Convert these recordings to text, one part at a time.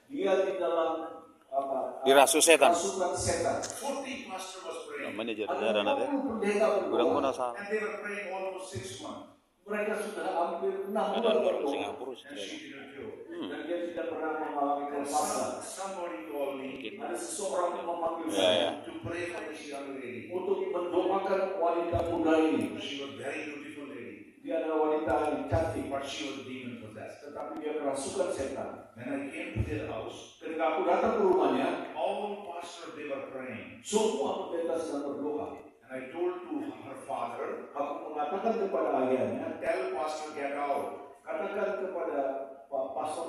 Dia di dalam dirasuh setan. rasukan setan. 40 pastor was praying. Namanya Ada jarang nanti. 40 pendeta Kurang berdoa. pun asal. And they were praying almost 6 months. Mereka sudah hampir 6 Ada bulan orang berdoa. Singapura And sih. she didn't do. Dan dia tidak pernah mengalami kelepasan. Somebody called me Ada seseorang yang memanggil Ya, saya ya. to pray for this young lady. untuk mendoakan wanita muda ini. She was a very beautiful lady, Dia adalah wanita yang cantik, but she was demon possessed. tetapi dia kerasukan setan. When I came to their house, Ketika aku datang ke rumahnya, all pastors they were praying. semua pendeta sedang berdoa. And I told to her father, Aku mengatakan kepada ayahnya, tell pastor get out. katakan kepada pastor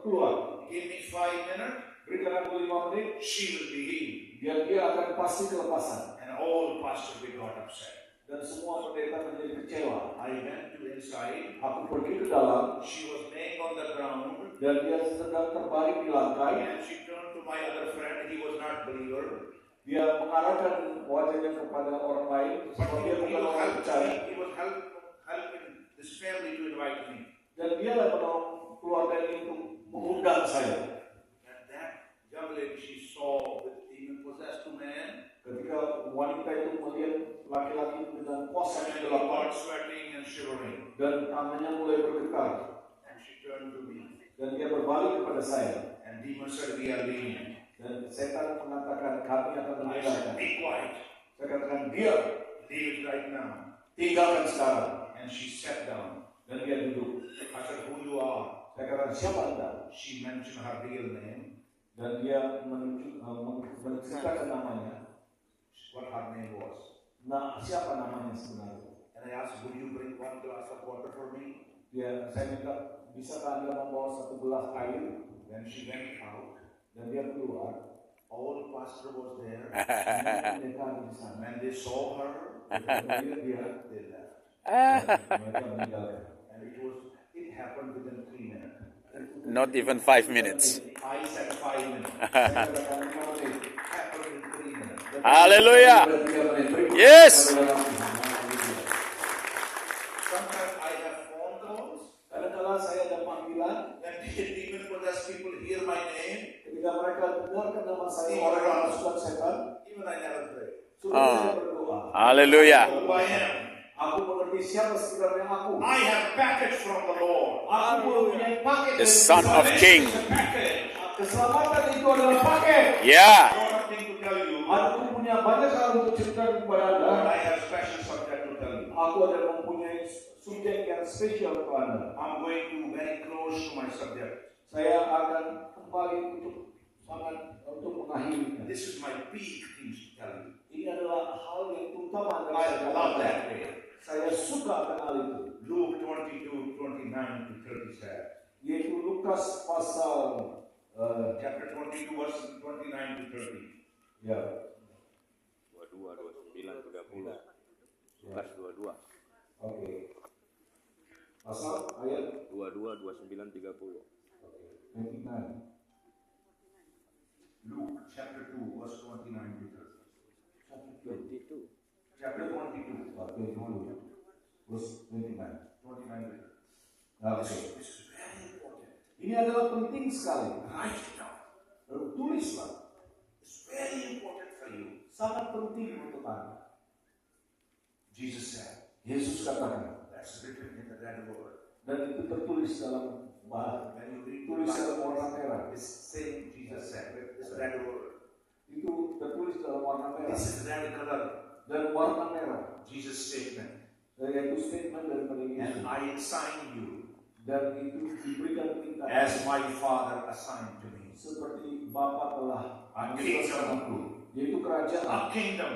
keluar. Give me 5 minutes, Berikan aku 5 menit, she will be healed. dia akan pasti kelepasan. And all pastors they got upset. Dan semua pendeta menjadi kecewa. I went to inside. Aku pergi ke dalam, She was laying on the ground. dan dia sedang terbaring di lantai. And she turned to my other friend. He was not believer. Dia mengarahkan wajahnya kepada orang lain, But sebab he dia bukan orang percaya. was helping this family to invite me. Dan dia lah menolong keluarga ini untuk mengundang saya. And that young lady she saw with demon possessed man. Ketika wanita itu melihat laki-laki dengan kuasa And di he dalam got sweating and shivering. dan tangannya mulai bergetar, And she turned to me. dan dia berbalik kepada saya. And demon said, we are leaving. Dan setan mengatakan kami akan I said, meninggalkan. be quiet. Saya katakan diam, Leave it right now. tinggalkan sekarang. And she sat down. Dan dia duduk. I said, who you are? Saya katakan siapa anda? She mentioned her real name. Dan dia menceritakan namanya. What her name was. Nah, siapa namanya sebenarnya? And I asked, would you bring 1 glass of water for me? Saya minta, bisakah anda membawa 1 gelas air? Then she went out. Dan dia keluar. All pastor was there. Mereka ada di sana. When they saw her, Dia they left. mereka meninggalkan. And it happened within 3 minutes. Not even 5 minutes. I said 5 minutes. Saya katakan 5 menit. It happened in 3 minutes. Haleluya. Berikut. Yes. Sometimes I have phone calls. Kadang-kadang saya ada panggilan. When demon possessed people hear my name, Ketika mereka dengarkan nama saya, orang yang masukkan setan, even I never pray. sudah saya berdoa. Haleluya. Who I am. Aku mengerti siapa sebenarnya aku. I have package from the Lord. Aku mempunyai paket. The dari Son Tuhan. of King. Package. Keselamatan itu adalah paket. Yeah. I have nothing to tell you. Aku punya banyak hal untuk ceritakan kepada But anda. I have special subject to tell you. Aku ada mempunyai subjek yang spesial untuk anda. I'm going to very close to my subject. Saya akan kembali untuk mengakhirinya. This is my peak things to tell you. Ini adalah hal yang utama yang I saya love katakan. that way. Saya suka akan hal itu. Luke 22, 29 to 30 said. Yaitu Lukas pasal Chapter 22, verse 29 to 30. ya 22, 29, 30. Lukas 22. oke. Pasal ayat 22, 29, 30. 29. Luke chapter 2, verse 29 to 30. 22. Chapter 22, 20 terus 29. 29 to 30. Nah, This oke. is very important. Ini adalah penting sekali. Write it down. Lalu tulislah. It's very important for you. Sangat penting untuk anda. Jesus said, Yesus katakan, that's written in the red word. dan itu tertulis dalam bahasa, When you read tulis dalam warna merah. this same Jesus said, this red word. Itu tertulis dalam warna merah This is red color. dan warna merah. Jesus' statement. Yaitu statement daripada And Yesus. I assign you Dan itu diberikan kita as my Father assigned to me. seperti Bapa telah A menentukan aku, yaitu kerajaan, A kingdom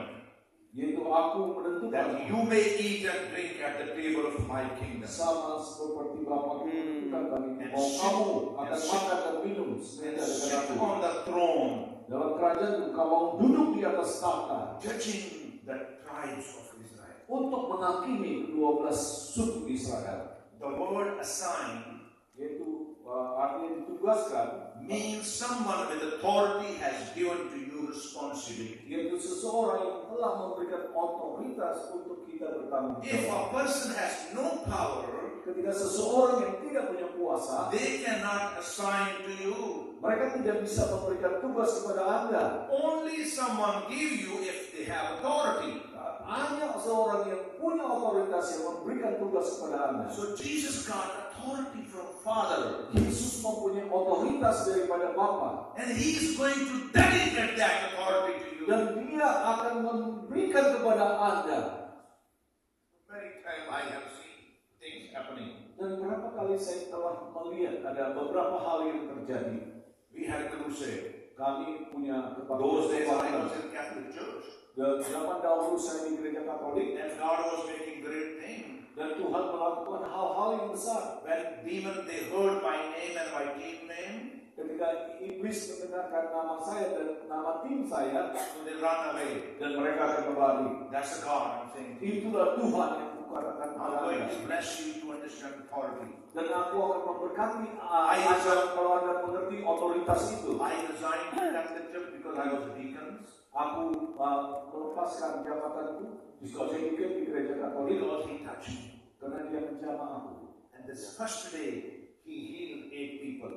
yaitu aku menentukan that you may eat and drink at the table of my kingdom. sama seperti Bapa menentukan kami. And Mau sit- kamu akan and sit- makan dan minum And sebenarnya sit dengan aku. on the throne, Dalam kerajaan kamu duduk di atas tahta judging the tribes of Israel. untuk menghakimi 12 suku Israel. The word assign Yaitu artinya ditugaskan, means someone with authority has given to you responsibility. yaitu seseorang yang telah memberikan otoritas untuk kita bertanggung If jawab. a person has no power, Ketika seseorang yang tidak punya kuasa, they cannot assign to you. Mereka tidak bisa memberikan tugas kepada Anda. Only someone give you if they have authority. Hanya seorang yang punya otoritas yang memberikan tugas kepada Anda. So Jesus got authority from Father. Yesus mempunyai otoritas daripada Bapa. And He is going to delegate that authority to you. Dan Dia akan memberikan kepada Anda. Many times I have seen things happening. Dan berapa kali saya telah melihat ada beberapa hal yang terjadi. We had a crusade. Kami punya Those days I kebaktian. was in Catholic Church. Dan zaman dahulu saya di gereja Katolik. And God was making great things. Dan Tuhan melakukan hal-hal yang besar. When demon they heard my name and my team name, Ketika iblis mendengarkan nama saya dan nama tim saya, so they run away. dan mereka akan berlari. That's the God I'm saying. Itulah Tuhan yang bukan akan I'm going Anda. to bless you to understand authority. Dan aku akan memberkati I- Anda kalau Anda mengerti otoritas itu. I resigned from Catholic Church because I was a deacon. Aku melepaskan jabatanku di Skotlandia di gereja Katolik Because he touched me. karena dia menjamah aku. And this first day, he healed 8 people.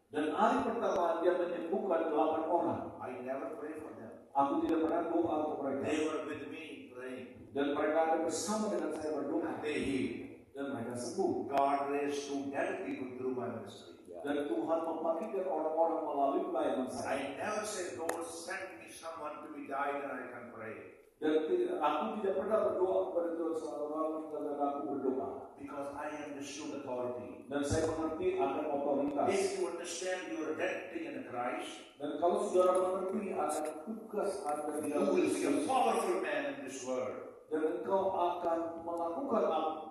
Dan hari pertama dia menyembuhkan 8 orang. I never prayed for them. Aku tidak pernah doa untuk mereka. They were with me praying. Dan mereka ada bersama dengan saya berdoa. They healed. Dan mereka sembuh. God raised 2 dead people through my ministry. Dan Tuhan membangkitkan orang-orang melalui pelayanan saya. I never said, Lord, send me someone to be died and I can pray. Dan aku tidak pernah berdoa kepada Tuhan seorang dan aku berdoa. Because I understood authority. Dan saya mengerti akan otoritas. If you understand your identity in Christ, Dan kalau saudara mengerti akan tugas Anda di you dalam will be a Kristus, powerful man in this world. dan engkau akan melakukan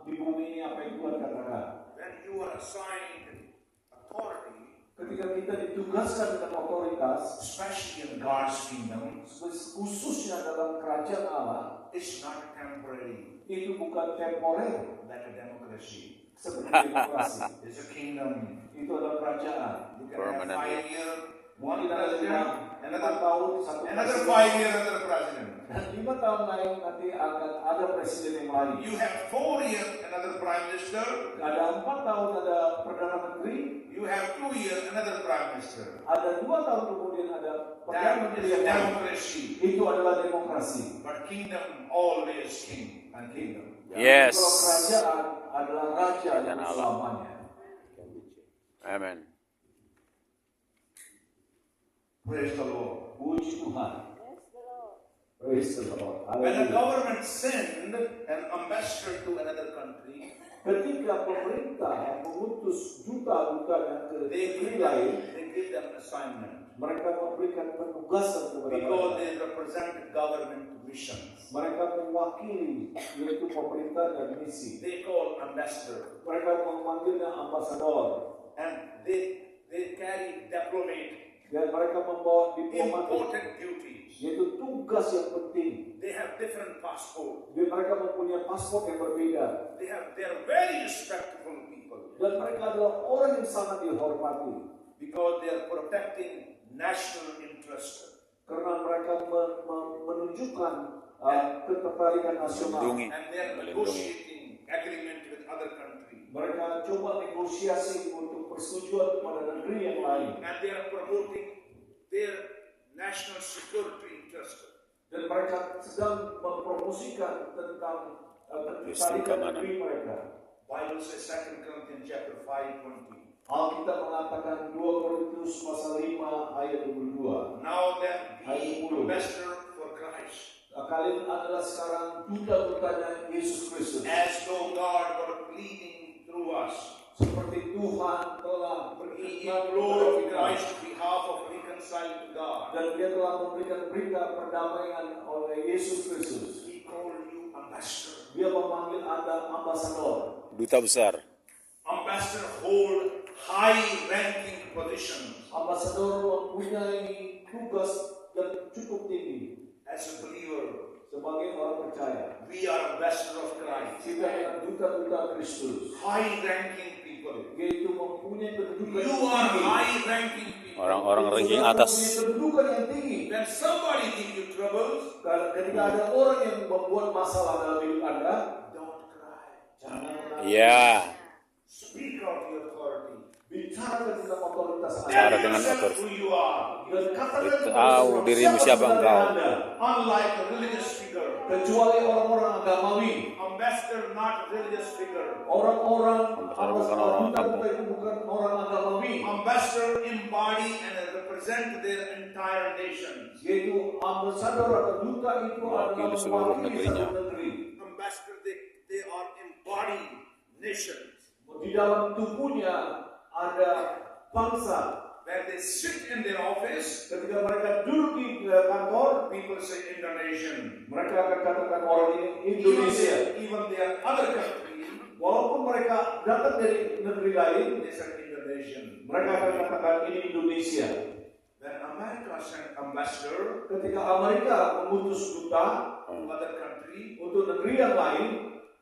di bumi ini apa yang Tuhan katakan. When you are assigned authority, Ketika kita ditugaskan dengan otoritas, especially in God's kingdom, khususnya dalam kerajaan Allah, it's not temporary itu bukan temporer like a democracy. seperti demokrasi. It's a kingdom. Itu adalah kerajaan. You can have Permanent. 5 years, one Mungkin ada president, 5 another tahun, satu another presiden. 5 years, another president. Dan 5 tahun lain nanti akan ada presiden yang lain. You have 4 years, another prime minister. Ada 4 tahun ada perdana menteri. You have 2 years, another prime minister. Ada 2 tahun kemudian ada perdana That menteri is yang lain. democracy. Itu adalah demokrasi. But kingdom always king and kingdom. Yes. Kalau kerajaan adalah raja yang Kerajaan Allah. selamanya. Amen. Praise the Lord. Puji Tuhan. Praise the Lord. When a Haleluya. government send an ambassador to another country, Ketika pemerintah mengutus duta-dutanya ke they negeri give lain, them assignment mereka memberikan penugasan kepada because mereka. they represent government missions. Mereka mewakili yaitu pemerintah dan misi. They call ambassador, Mereka memanggilnya ambasador and they carry diplomatic dan mereka membawa diplomatik, important duties. yaitu tugas yang penting. They have different passport. Dan mereka mempunyai paspor yang berbeda. They are very respectable people Dan mereka adalah orang yang sangat dihormati. because they are protecting national interest. Karena mereka menunjukkan ketertarikan nasional. Melindungi. And they are negotiating agreement with other countries. Mereka coba negosiasi untuk persetujuan kepada negeri yang lain. And they are promoting their national security interest. Dan mereka sedang mempromosikan tentang Listrik ketertarikan keamanan. negeri mereka. Bible says 2 Corinthians chapter 5:20. Alkitab mengatakan 2 Korintus pasal 5 ayat 22. Now then, be ambassador for Christ, Kalian adalah sekarang duta-dutanya Yesus Kristus. as though God were pleading through us. Seperti Tuhan telah He berkenan implored Christ on behalf of reconcile to God. dan dia telah memberikan berita perdamaian oleh Yesus Kristus. He called you ambassador. Dia memanggil Anda ambasador. Duta besar. Ambassador hold high-ranking positions. Ambasador mempunyai tugas yang cukup tinggi. As a believer, Sebagai orang percaya, we are ambassador of Christ. kita adalah duta-duta Kristus, High-ranking people. yaitu mempunyai kedudukan You yang are tinggi. high-ranking people. Orang ranking Saudara atas. mempunyai kedudukan yang tinggi. When somebody gives you troubles, Ketika ada orang yang membuat masalah dalam hidup Anda, don't cry. jangan menangis. Ya. Speak out your authority. Bicara tentang otoritas Bicara dengan yourself otoritas. who you are. Dan katakan Beritahu dirimu siapa engkau. Unlike a religious figure. Kecuali orang-orang agamawi, Ambassador, not religious figure. orang-orang Ambassador bukan orang duta agama. itu bukan orang agamawi, Ambassador embody and represent their entire nations. yaitu ambasador atau duta itu adalah Mewakili seluruh mewakili negerinya. satu negeri. Ambassador, they are embodying nations. Di dalam tubuhnya ada bangsa. When they sit in their office, Ketika mereka duduk di kantor, people say Indonesian. mereka akan katakan orang ini Indonesia. Even their other country, Walaupun mereka datang dari negeri lain, they say Indonesian. mereka akan katakan ini Indonesia. When America sent ambassador Ketika Amerika mengutus duta to other country, untuk negeri yang lain,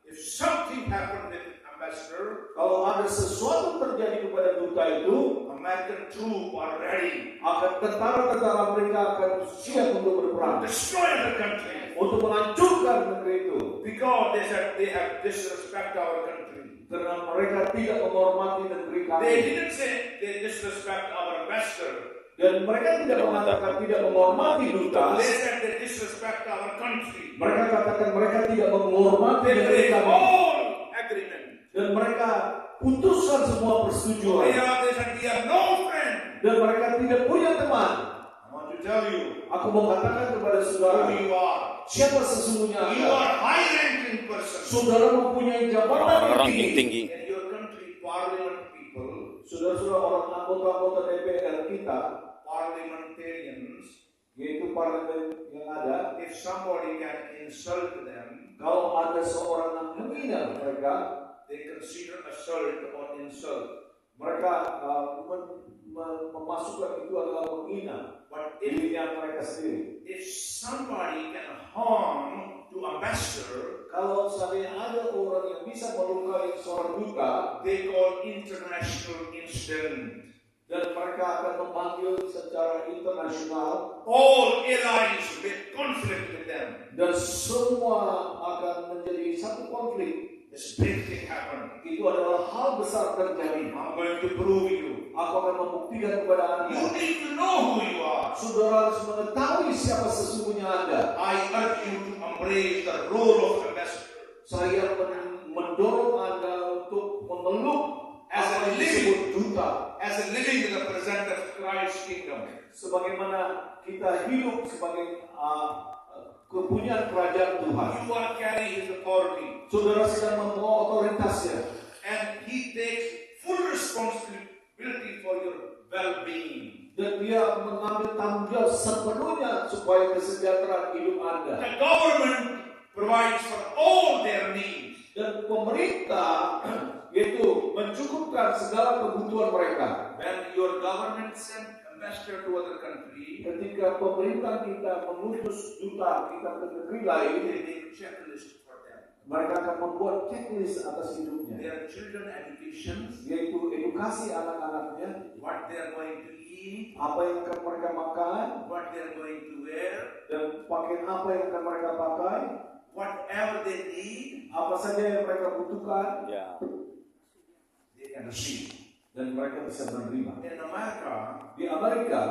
if something happened with ambassador, kalau ada sesuatu terjadi kepada duta itu, American troops are ready akan tentara-tentara Amerika akan siap untuk to berperang, destroy the country untuk menghancurkan negeri itu, because they said they have disrespect our country. karena mereka tidak menghormati negeri They kami. didn't say they disrespect our ambassador. Dan mereka tidak mengatakan tidak menghormati duta. They said they disrespect our country. Mereka katakan mereka tidak menghormati They negeri break kami. all agreement. Dan mereka putuskan semua persetujuan. They said we have no friend. Dan mereka tidak punya teman. I want to tell you Aku mau katakan kepada saudara, who you are. siapa sesungguhnya You Anda? are high-ranking person. Saudara mempunyai jabatan Orang-orang tinggi. tinggi. In your country, parliament people, Saudara-saudara orang anggota-anggota DPR kita, parliamentarians, yaitu parlemen yang ada, if somebody can insult them, kalau ada seorang yang menghina mereka, they consider assault or insult. mereka memasukkan itu adalah menghina But if dirinya mereka sendiri. somebody can harm to ambassador, Kalau seandainya ada orang yang bisa melukai seorang duta, they call international incident. dan mereka akan memanggil secara internasional, All allies will conflict with them. dan semua akan menjadi satu konflik. This big thing happen. Itu adalah hal besar terjadi. I'm going to prove you. Aku akan membuktikan kepada You Anda. need to know who you are. Saudara harus mengetahui siapa sesungguhnya Anda. I urge you to embrace the role of ambassador. Saya mendorong Anda untuk memeluk As a apa yang living- disebut duta. As a living representative of Christ's kingdom. Sebagaimana kita hidup sebagai kepunyaan kerajaan Tuhan. You are carrying his authority. Saudara sedang membawa otoritasnya. And he takes full responsibility for your well-being. Dan dia mengambil tanggung jawab sepenuhnya supaya kesejahteraan hidup Anda. The government provides for all their needs. Dan pemerintah yaitu mencukupkan segala kebutuhan mereka. When your government sends ambassador to other country, Ketika pemerintah kita mengutus duta kita ke negeri lain, they make checklist for them. mereka akan membuat checklist atas hidupnya, Their children education, yaitu edukasi anak-anaknya, what they are going to eat, apa yang akan mereka makan, what they are going to wear, dan pakaian apa yang akan mereka pakai, whatever they need, apa saja yang mereka butuhkan, Ya. they can receive. dan mereka bisa menerima. In America, Di Amerika,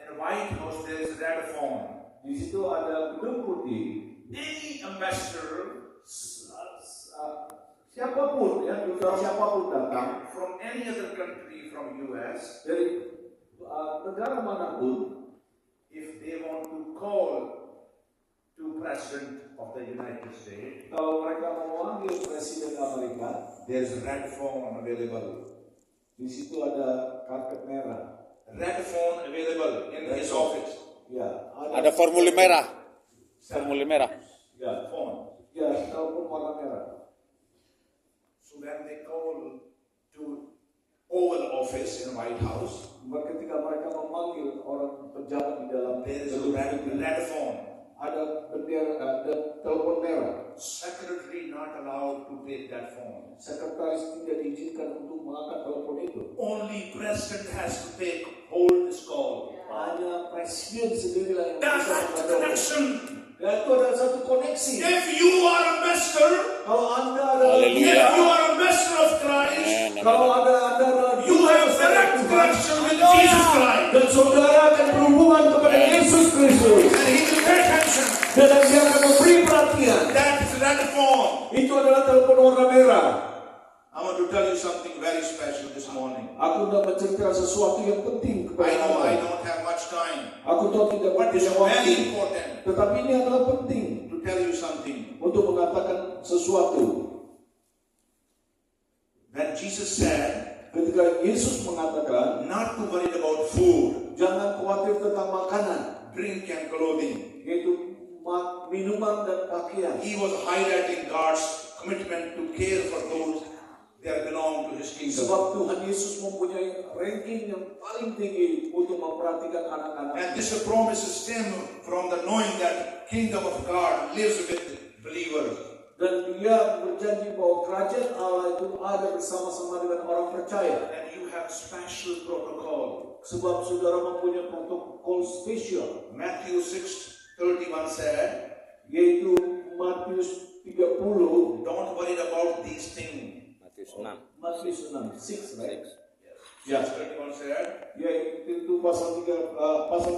in the White House, there is a red phone. di situ ada gedung putih. Any ambassador Siapapun ya, duta siapapun datang from any other country from US, dari negara manapun, if they want to call to President of the United States, kalau mereka mau memanggil Presiden Amerika, there's a red phone available. di situ ada karpet merah. Red phone available in his office. Ya, Ada formulir merah. Formulir merah. Ya, Phone. ya, telepon warna merah. So when they call to Oval Office in White House, Ketika mereka memanggil orang pejabat di dalam there is a gedung red, putih, red phone. ada bendera, ada telepon merah. Secretary not allowed to take that phone. Sekretaris tidak diizinkan untuk mengangkat telepon itu. Only President has to hold this call. Hanya presiden sendirilah yang That's bisa the mengangkat. connection. Dan itu adalah satu koneksi. If you are ambassador, Kalau Anda adalah Haleluya. if you are ambassador of Christ, Amen. kalau Anda adalah you have direct Tuhan, connection with Jesus Christ. Dan saudara akan berhubungan kepada Yesus Kristus. And he will pay attention. Dan dia akan memberi perhatian. That is red phone. Itu adalah telepon warna merah. I want to tell you something very special this morning. Aku hendak menceritakan sesuatu yang penting I kepada know I kamu. don't have much time, Aku tahu tidak but it's punya very waktu. important Tetapi ini adalah penting to tell you something. untuk mengatakan sesuatu. When Jesus said, Ketika Yesus mengatakan, not to worry about food, jangan khawatir tentang makanan, drink, and clothing, yaitu minuman dan pakaian. he was highlighting God's commitment to care for those that belong to his kingdom. Sebab Tuhan Yesus mempunyai ranking yang paling tinggi untuk memperhatikan anak-anak. And this promise stem from the knowing that kingdom of God lives with believers. Dan dia berjanji bahwa kerajaan Allah itu ada bersama-sama dengan orang percaya. And you have special protocol. Sebab saudara mempunyai protokol spesial, Matthew 6:31 said, yaitu Matius 30, don't worry about these things. Matius 6. Matius 6, right? Yes. 31 said, Yaitu pasal 6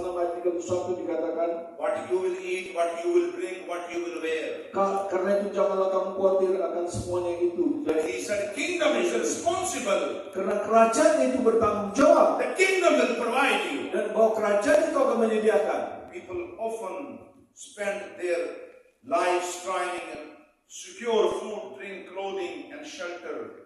ayat 31 dikatakan, what you will eat, what you will drink, what you will wear. karena itu janganlah kamu khawatir akan semuanya itu. But he said, kingdom is responsible. Karena kerajaan itu bertanggung jawab. The kingdom will provide you. Dan bahwa kerajaan itu akan menyediakan. People often spend their lives trying to secure food, drink, clothing, and shelter.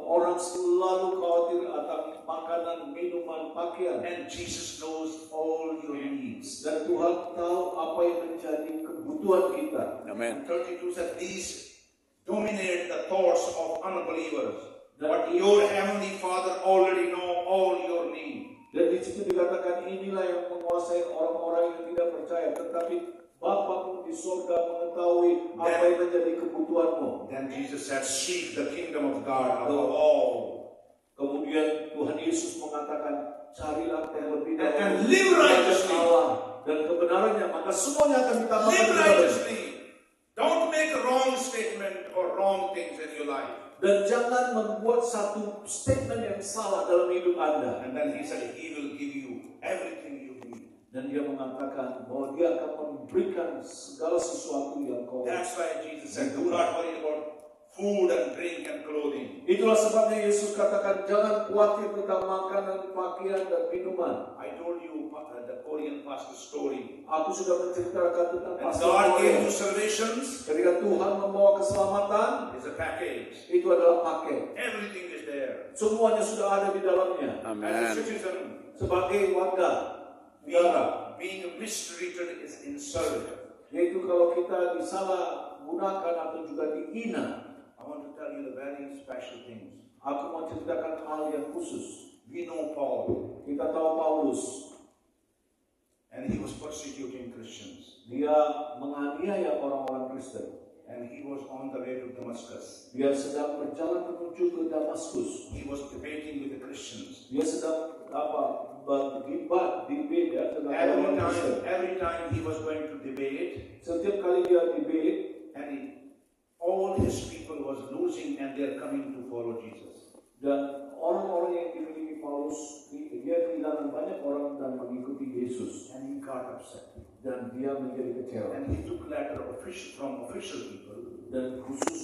Orang selalu khawatir akan makanan, minuman, pakaian. And Jesus knows all your needs. Dan Tuhan tahu apa yang menjadi kebutuhan kita. Amen. 32 said, these dominate the thoughts of unbelievers. But your heavenly Father already know all your needs. Dan di situ dikatakan inilah yang menguasai orang-orang yang tidak percaya. Tetapi Bapamu di surga mengetahui apa yang menjadi kebutuhanmu. Then Jesus said, seek the kingdom of God above all. Kemudian Tuhan Yesus mengatakan, carilah terlebih dahulu And live righteously. Allah dan kebenarannya, maka semuanya akan ditambahkan Live kepadamu. righteously. Don't make a wrong statement or wrong things in your life. Dan jangan membuat satu statement yang salah dalam hidup Anda. And then he said, he will give you everything you need. Dan dia mengatakan bahwa dia akan memberikan segala sesuatu yang kau. That's why Jesus said, do not worry about food and drink and clothing. Itulah sebabnya Yesus katakan jangan khawatir tentang makanan, pakaian dan minuman. I told you the Korean pastor story. Aku sudah menceritakan tentang And pastor God gave Korea. you salvations. Ketika Tuhan membawa keselamatan, It's a package. itu adalah paket. Everything is there. Semuanya sudah ada di dalamnya. As a Amen. citizen, Sebagai warga negara, being mistreated is insulted. yaitu kalau kita disalah gunakan atau juga dihina. I want to tell you the very special things. Aku mau ceritakan hal yang khusus. We know Paul, Kita tahu Paulus, and he was persecuting Christians. dia menganiaya orang-orang Kristen. And he was on the way to Damascus. Dia sedang berjalan menuju ke Damaskus. He was debating with the Christians. Dia sedang berdebat tentang orang Kristen. Every time he was going to debate, Setiap kali dia debate, and all his people was losing, and they are coming to follow Jesus. dan orang-orang yang dimiliki Paulus, dia kehilangan banyak orang dan mengikuti Yesus. And he got upset. Dan dia menjadi kecewa. And he took letter from official people. Dan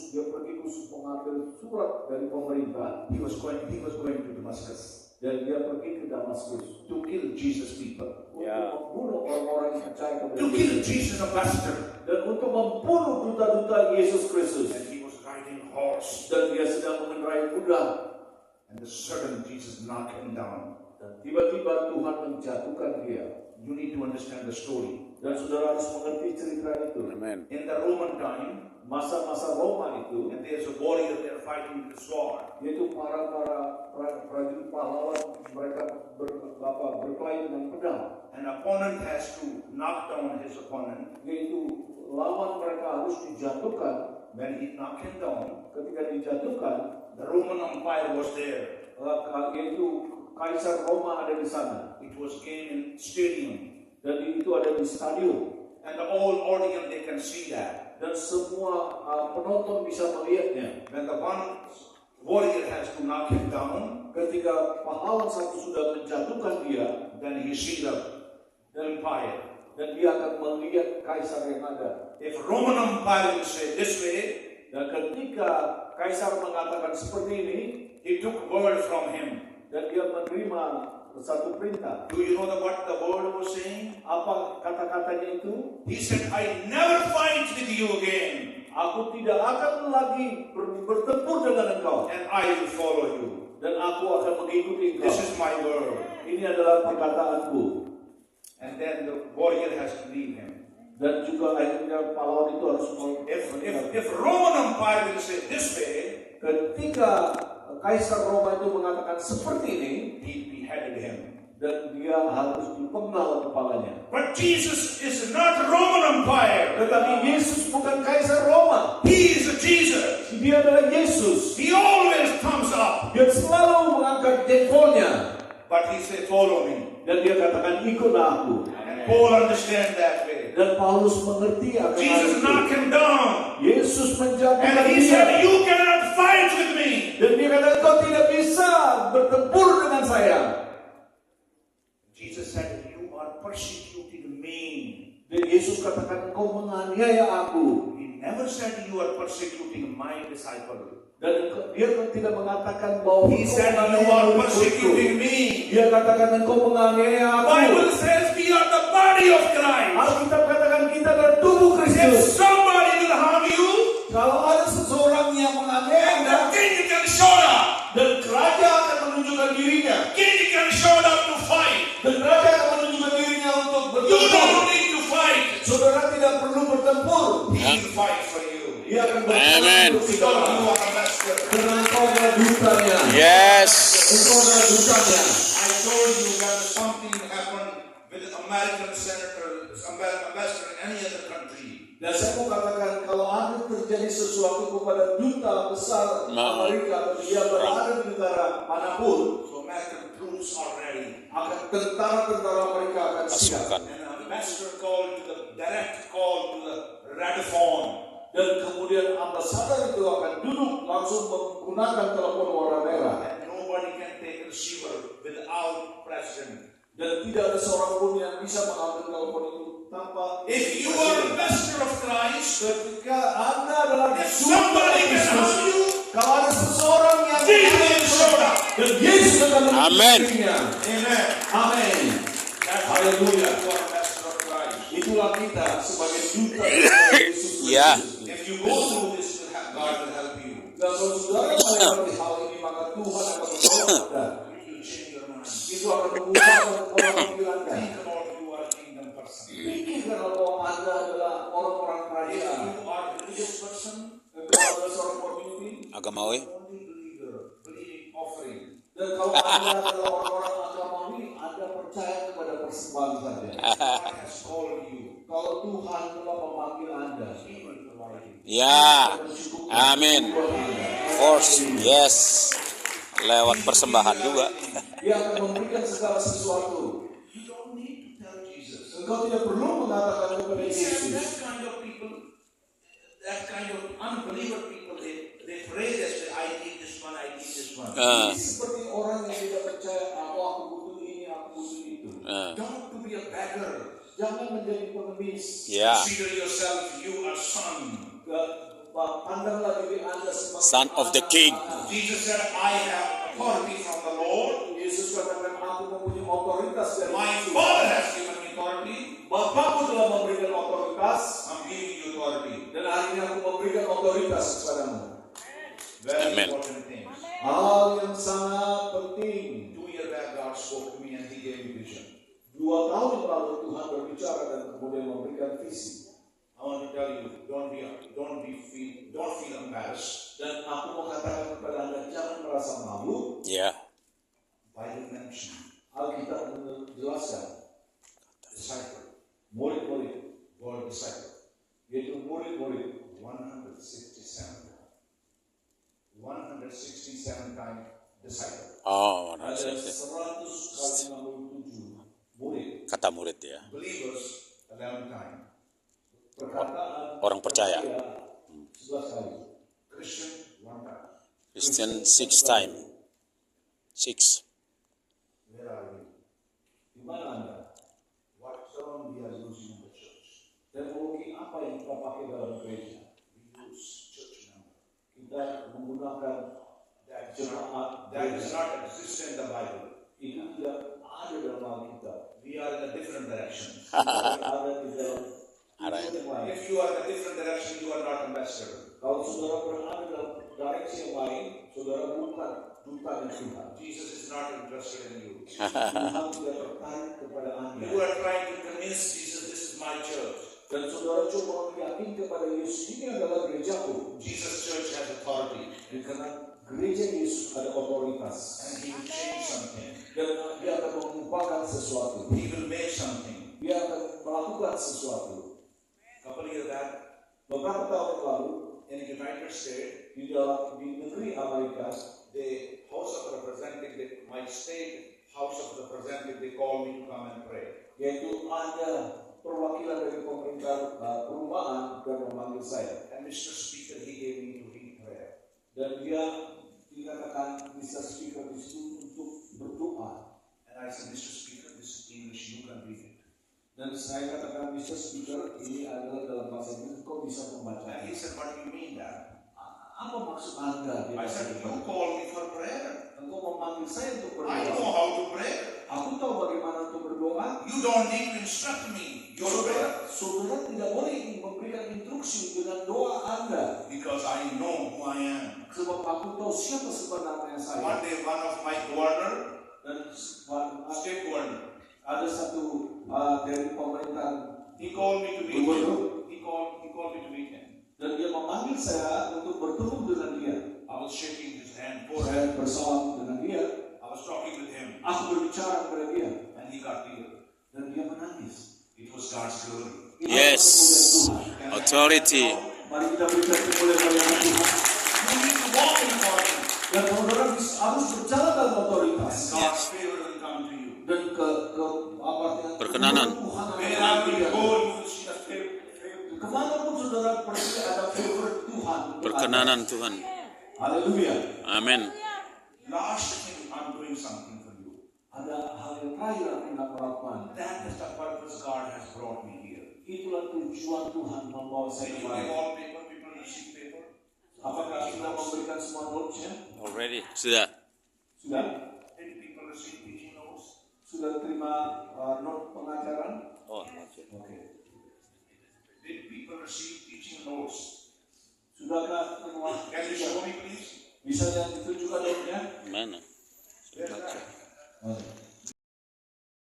dia pergi khusus mengambil surat dari pemerintah. He was going to Damascus Dan dia pergi ke Damaskus to kill Jesus people, untuk Ya. membunuh orang-orang yang percaya kepada to kill Yesus. Jesus ambassador. Dan untuk membunuh duta-duta Yesus Kristus. And he was riding horse. Dan dia sedang mengendarai kuda. And the sudden Jesus knocked him down. Dan tiba-tiba Tuhan menjatuhkan dia. You need to understand the story. Dan saudara harus mengerti cerita itu. Amen. In the Roman time, Masa-masa Roma itu, and there's a warrior there fighting with a sword. yaitu para prajurit pahlawan, mereka berkelahi dengan pedang. An opponent has to knock down his opponent. Yaitu lawan mereka harus dijatuhkan. When he knocked him down, Ketika dijatuhkan, the Roman Empire was there. yaitu Kaisar Roma ada di sana. It was game in stadium. Dan itu ada di stadion. And the whole audience, they can see that. Dan semua penonton bisa melihatnya. When the one warrior has to knock him down, ketika pahlawan satu sudah menjatuhkan dia, then he sees the empire. dan dia akan melihat kaisar yang ada. If Roman Empire will say this way, Dan ketika kaisar mengatakan seperti ini, he took word from him. dan dia menerima satu perintah. Do you know what the word was saying? Apa kata-katanya itu? He said, I never fight with you again, Aku tidak akan lagi bertempur dengan engkau, and I will follow you. dan aku akan mengikuti engkau. This is my word. Ini adalah perkataanku. And then the warrior has to leave him. Dan juga akhirnya pahlawan itu harus If Roman Empire will say this way, ketika kaisar Roma itu mengatakan seperti ini, he beheaded him. dan dia harus dipenggal kepalanya. But Jesus is not Roman Empire. Tetapi Yesus bukan kaisar Roma. He is Jesus. Dia adalah Yesus. He always comes up. Dia selalu mengangkat jengkolnya, But he said, follow me. dan dia katakan ikutlah aku. And Paul understands that way. Dan Paulus mengerti akan hal Jesus itu. knocked him down. Yesus menjatuhkan And he dia. said, you cannot fight with me. Dan dia kata, kau tidak bisa bertempur dengan saya. Jesus said, you are persecuting me. Dan Yesus katakan, engkau menganiaya aku. He never said you are persecuting my disciple. Dan dia tidak mengatakan bahwa He engkau said, you menganiaya are muridku. persecuting me. Dia katakan, engkau menganiaya aku. Bible says we are the body of Christ. Alkitab katakan kita adalah tubuh If Kristus. somebody will harm you, Kalau ada seseorang yang menganiaya the Anda, king can show up. dan raja akan menunjukkan dirinya, King can show up to fight. dan raja akan menunjukkan dirinya untuk You bertempur. don't need to fight. Saudara tidak perlu bertempur. He will fight for you. Dia akan bertempur Amen. untuk Because saudara. you are a master. Karena engkau adalah dutanya. Yes. Engkau adalah dutanya. I told you when something happened with American senator, ambassador in any other country. Dan saya mau katakan kalau ada terjadi sesuatu kepada duta besar Amerika atau dia berada di negara manapun, So American troops are ready. akan tentara-tentara Amerika akan siap. Pasukan. And ambassador called to the direct call to the red phone. Dan kemudian ambasador itu akan duduk langsung menggunakan telepon warna merah. And nobody can take receiver without president. Dan tidak ada seorang pun yang bisa mengambil telepon itu tanpa If you are a ambassador of Christ, ketika Anda adalah if somebody can harm you, kalau ada seseorang yang Jesus will show up. dan Yesus akan Amen. menunjukkannya. Amen. Amin. That's how Haleluya. you are ambassador of Christ. Itulah kita sebagai duta dari Yesus Kristus. Ya. If you go through this, God will help you. Dan kalau saudara melewati hal ini, maka Tuhan akan menolong Anda. It will change your mind. Itu akan mengubah pola pikir Anda. Think about you are a kingdom person. Pikirkan bahwa Anda adalah orang-orang If kerajaan. you are a religious person, Kalau ada seorang community, Agamawi. only believer, believing offering. dan kalau Anda adalah orang-orang agamawi, Anda percaya kepada persembahan saja. God has called you. Kalau Tuhan telah memanggil Anda, He will provide you. Ya. Dia mencukupkan Amin. kebutuhan Anda. Force. Yes. Lewat persembahan juga. Dia akan memberikan segala sesuatu. You don't need to tell Jesus. Engkau tidak perlu mengatakan kepada He said Yesus. that kind of people, that kind of unbeliever people, they pray this way, I need this one, I need this one. Ini seperti orang yang tidak percaya, aku butuh ini, aku butuh itu. Don't to be a beggar. Jangan menjadi pengemis. Ya. Consider yourself, you are son. Pandanglah diri Anda sebagai Son of the King. anak. Jesus said, I have authority from the Lord. Yesus katakan, aku mempunyai otoritas dari My Yesus. Father has given me authority. Bapakku telah memberikan otoritas, I'm giving you authority. dan hari ini aku memberikan otoritas kepadamu. Very Amen. important thing. Hal yang sangat penting. 2 years back, God spoke to me and He gave me vision. 2 tahun yang lalu Tuhan berbicara dan kemudian memberikan visi. I want to tell you, don't feel embarrassed. Dan aku mau katakan kepada Anda, jangan merasa malu. Ya. Bible mention Alkitab menjelaskan disciple, murid-murid, word disciple, yaitu murid-murid 167 times disciple. Oh, ada 100 kali 57 murid. kata murid ya. Believers 11 times. Perkataan Orang percaya. 11 kali. Christian 1 time. Christian 6 time. 6. Where are we? Di mana Anda? What term we are using in the church? Teknologi apa yang kita pakai dalam gereja? We use church number. Kita menggunakan That jemaat does gereja. not exist in the Bible. Itu tidak ada dalam Alkitab. We are in a different direction. Ada di dalam Ada. yang lain. If you are in a different direction, you are not ambassador. Kalau saudara berada dalam direksi yang lain, saudara bukan duta yang Tuhan. Jesus is not interested in you. Tuhan tidak tertarik kepada Anda. You are trying to convince Jesus, this is my church. Dan saudara coba meyakinkan kepada Yesus, ini adalah gerejaku. Jesus' church has authority. Karena gereja Yesus ada otoritas. And he will change something. Dan dia akan mengubahkan sesuatu. He will make something. Dia akan melakukan sesuatu. Couple years back, Beberapa tahun yang lalu, in the United States, di negeri Amerika, the House of Representatives, my state House of Representatives, they called me to come and pray. yaitu ada perwakilan dari pemerintah perumahan dan memanggil saya. And Mr. Speaker, he gave me to read prayer. Dan dia dikatakan Mr. Speaker di situ untuk berdoa. And I said, Mr. Speaker, this is English, you can read it. Dan saya katakan, Mr. Speaker, ini adalah dalam bahasa Inggris, kau bisa membaca. And he said, what do you mean that? Apa maksud Anda? Dia I said, kata, you called me for prayer. engkau memanggil saya untuk I know berdoa. how to pray. Aku tahu bagaimana untuk berdoa. You don't need to instruct me. Your prayer. Saudara tidak boleh memberikan instruksi dengan doa Anda. Because I know who I am. Sebab aku tahu siapa sebenarnya saya. One day, one of my governor, Dan state governor, ada satu dari pemerintahan he called me to meet gubernur. him. He called me to meet him. Dan dia memanggil saya untuk bertemu dengan dia. I was shaking his hand, Saya bersalam dengan dia. I was talking with him, Aku berbicara kepada dia. and he got tears. Dan dia menangis. It was God's glory. Itu Yes. kemuliaan Tuhan. Authority. Mari kita berikan kemuliaan Tuhan. You need to walk in authority, Dan saudara harus berjalan dalam otoritas. and God's favor will come to you. Dan ke apa artinya? Perkenanan. Tuhan akan Wherever you memberikan. go, you will see the favor. Kemanapun saudara pergi ada favor Tuhan. Perkenanan Tuhan. Haleluya. Amin. Last thing, I'm doing something for you. Ada hal yang terakhir yang hendak melakukan. That is the purpose God has brought me here. Itulah tujuan Tuhan membawa saya When you kemari. give all paper, people receive paper. Apakah sudah memberikan semua notes-nya? Already. Sudah. Sudah? Did people receive teaching notes? Sudah terima note pengajaran? Oh, Oke. Did people receive teaching notes? Sudahkah semua? Can you show me, please? Bisa yang ditunjukkan note-nya? mana? Where's that? Oke.